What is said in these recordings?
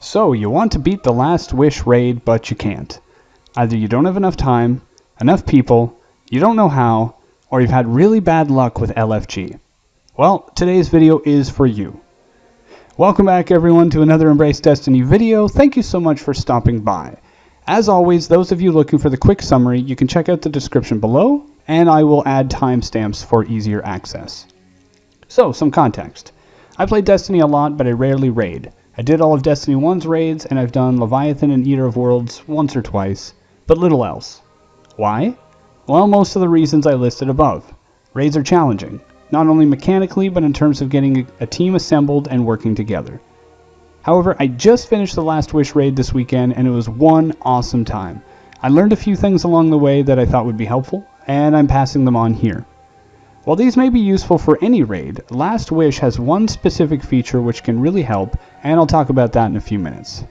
So, you want to beat the Last Wish raid, but you can't. Either you don't have enough time, enough people, you don't know how, or you've had really bad luck with LFG. Well, today's video is for you. Welcome back everyone to another Embrace Destiny video. Thank you so much for stopping by. As always, those of you looking for the quick summary, you can check out the description below, and I will add timestamps for easier access. So, some context. I play Destiny a lot, but I rarely raid. I did all of Destiny 1's raids, and I've done Leviathan and Eater of Worlds once or twice, but little else. Why? Well, most of the reasons I listed above. Raids are challenging, not only mechanically, but in terms of getting a team assembled and working together. However, I just finished the Last Wish raid this weekend, and it was one awesome time. I learned a few things along the way that I thought would be helpful, and I'm passing them on here. While these may be useful for any raid, Last Wish has one specific feature which can really help, and I'll talk about that in a few minutes.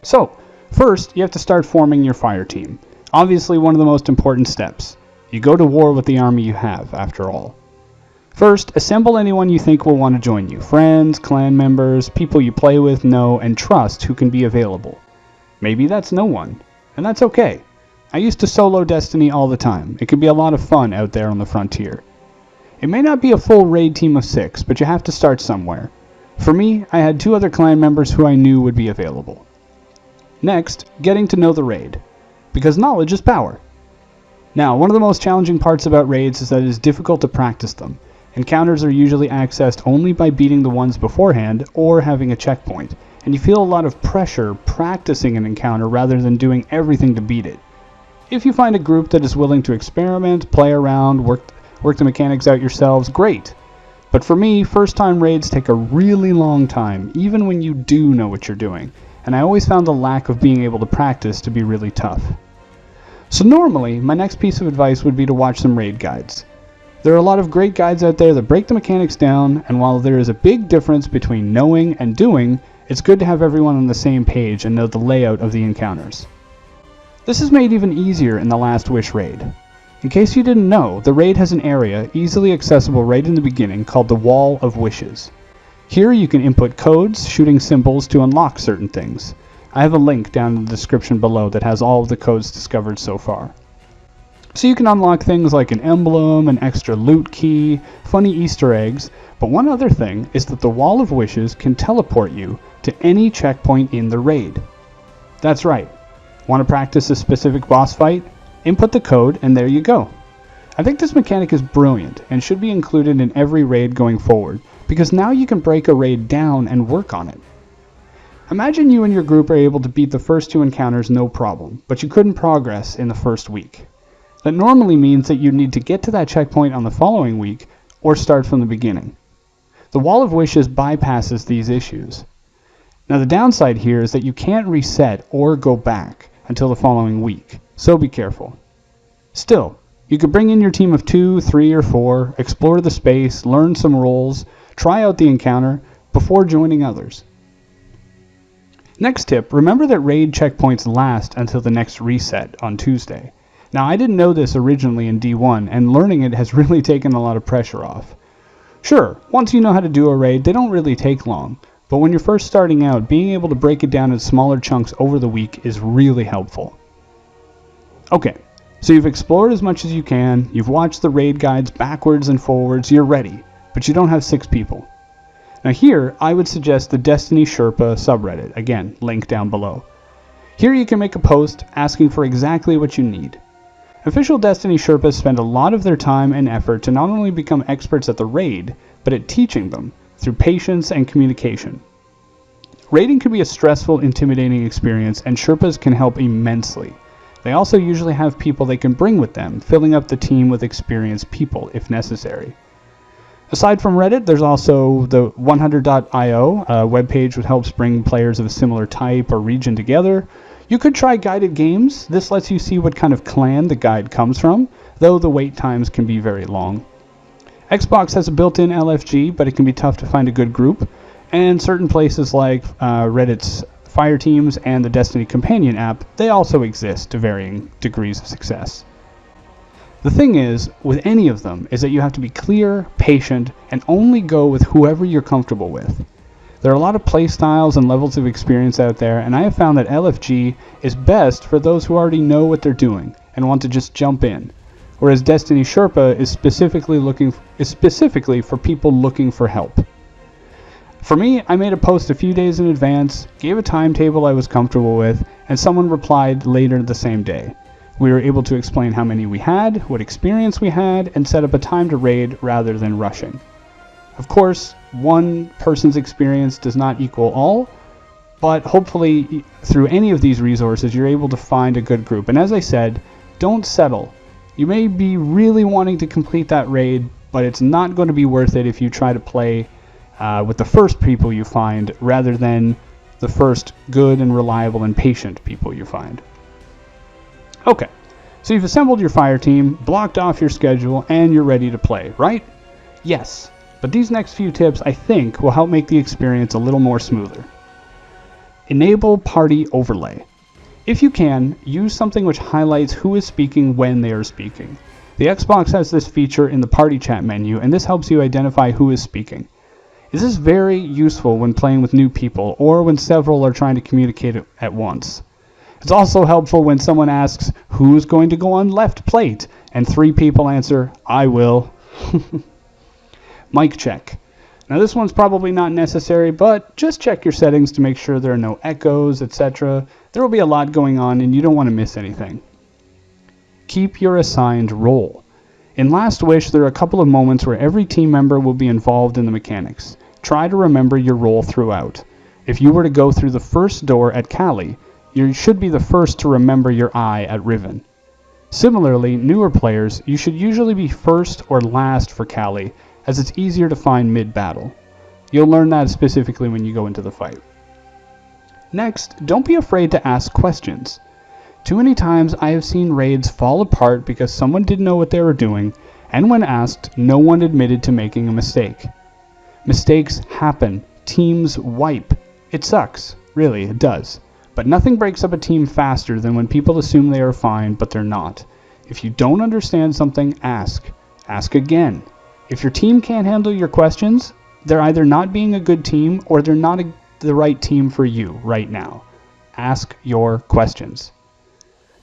So, first, you have to start forming your fire team. Obviously one of the most important steps. You go to war with the army you have, after all. First, assemble anyone you think will want to join you. Friends, clan members, people you play with, know, and trust who can be available. Maybe that's no one, and that's okay. I used to solo Destiny all the time. It can be a lot of fun out there on the frontier. It may not be a full raid team of 6, but you have to start somewhere. For me, I had 2 other clan members who I knew would be available. Next, getting to know the raid, because knowledge is power. Now, one of the most challenging parts about raids is that it is difficult to practice them. Encounters are usually accessed only by beating the ones beforehand or having a checkpoint, and you feel a lot of pressure practicing an encounter rather than doing everything to beat it. If you find a group that is willing to experiment, play around, work the mechanics out yourselves, great. But for me, first-time raids take a really long time, even when you do know what you're doing, and I always found the lack of being able to practice to be really tough. So normally, my next piece of advice would be to watch some raid guides. There are a lot of great guides out there that break the mechanics down, and while there is a big difference between knowing and doing, it's good to have everyone on the same page and know the layout of the encounters. This is made even easier in the Last Wish raid. In case you didn't know, the raid has an area easily accessible right in the beginning called the Wall of Wishes. Here you can input codes, shooting symbols to unlock certain things. I have a link down in the description below that has all of the codes discovered so far. So you can unlock things like an emblem, an extra loot key, funny Easter eggs, but one other thing is that the Wall of Wishes can teleport you to any checkpoint in the raid. That's right. Want to practice a specific boss fight? Input the code and there you go. I think this mechanic is brilliant and should be included in every raid going forward, because now you can break a raid down and work on it. Imagine you and your group are able to beat the first 2 encounters no problem, but you couldn't progress in the first week. That normally means that you need to get to that checkpoint on the following week or start from the beginning. The Wall of Wishes bypasses these issues. Now the downside here is that you can't reset or go back until the following week, so be careful. Still, you could bring in your team of 2, 3, or 4, explore the space, learn some roles, try out the encounter before joining others. Next tip, remember that raid checkpoints last until the next reset on Tuesday. Now I didn't know this originally in D1, and learning it has really taken a lot of pressure off. Sure, once you know how to do a raid, they don't really take long. But when you're first starting out, being able to break it down in smaller chunks over the week is really helpful. Okay, so you've explored as much as you can, you've watched the raid guides backwards and forwards, you're ready, but you don't have 6 people. Now here, I would suggest the Destiny Sherpa subreddit, again, link down below. Here you can make a post asking for exactly what you need. Official Destiny Sherpas spend a lot of their time and effort to not only become experts at the raid, but at teaching them, through patience and communication. Raiding can be a stressful, intimidating experience, and Sherpas can help immensely. They also usually have people they can bring with them, filling up the team with experienced people if necessary. Aside from Reddit, there's also the 100.io, a webpage which helps bring players of a similar type or region together. You could try guided games. This lets you see what kind of clan the guide comes from, though the wait times can be very long. Xbox has a built-in LFG, but it can be tough to find a good group, and certain places like Reddit's fireteams and the Destiny Companion app, they also exist to varying degrees of success. The thing is, with any of them, is that you have to be clear, patient, and only go with whoever you're comfortable with. There are a lot of playstyles and levels of experience out there, and I have found that LFG is best for those who already know what they're doing and want to just jump in, whereas Destiny Sherpa is specifically for people looking for help. For me, I made a post a few days in advance, gave a timetable I was comfortable with, and someone replied later the same day. We were able to explain how many we had, what experience we had, and set up a time to raid rather than rushing. Of course, one person's experience does not equal all, but hopefully through any of these resources you're able to find a good group. And as I said, don't settle. You may be really wanting to complete that raid, but it's not going to be worth it if you try to play with the first people you find rather than the first good and reliable and patient people you find. Okay, so you've assembled your fire team, blocked off your schedule, and you're ready to play, right? Yes, but these next few tips I think will help make the experience a little more smoother. Enable party overlay. If you can, use something which highlights who is speaking when they are speaking. The Xbox has this feature in the party chat menu, and this helps you identify who is speaking. This is very useful when playing with new people or when several are trying to communicate at once. It's also helpful when someone asks, who's going to go on left plate? And 3 people answer, I will. Mic check. Now this one's probably not necessary, but just check your settings to make sure there are no echoes, etc. There will be a lot going on and you don't want to miss anything. Keep your assigned role. In Last Wish, there are a couple of moments where every team member will be involved in the mechanics. Try to remember your role throughout. If you were to go through the first door at Cali, you should be the first to remember your eye at Riven. Similarly, newer players, you should usually be first or last for Cali, as it's easier to find mid-battle. You'll learn that specifically when you go into the fight. Next, don't be afraid to ask questions. Too many times I have seen raids fall apart because someone didn't know what they were doing, and when asked, no one admitted to making a mistake. Mistakes happen. Teams wipe. It sucks. Really, it does. But nothing breaks up a team faster than when people assume they are fine, but they're not. If you don't understand something, ask. Ask again. If your team can't handle your questions, they're either not being a good team or they're not the right team for you right now. Ask your questions.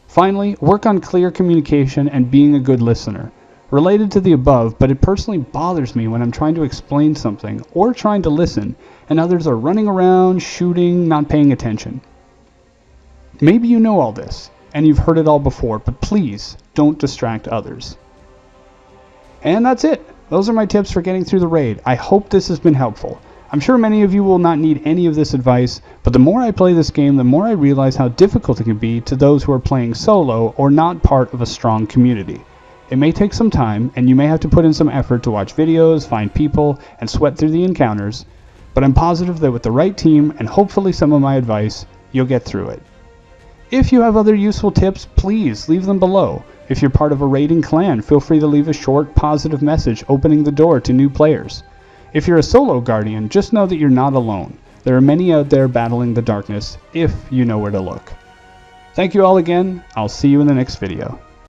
Finally, work on clear communication and being a good listener. Related to the above, but it personally bothers me when I'm trying to explain something or trying to listen, and others are running around, shooting, not paying attention. Maybe you know all this, and you've heard it all before, but please don't distract others. And that's it. Those are my tips for getting through the raid. I hope this has been helpful. I'm sure many of you will not need any of this advice, but the more I play this game, the more I realize how difficult it can be to those who are playing solo or not part of a strong community. It may take some time, and you may have to put in some effort to watch videos, find people, and sweat through the encounters, but I'm positive that with the right team and hopefully some of my advice, you'll get through it. If you have other useful tips, please leave them below. If you're part of a raiding clan, feel free to leave a short, positive message opening the door to new players. If you're a solo guardian, just know that you're not alone. There are many out there battling the darkness, if you know where to look. Thank you all again. I'll see you in the next video.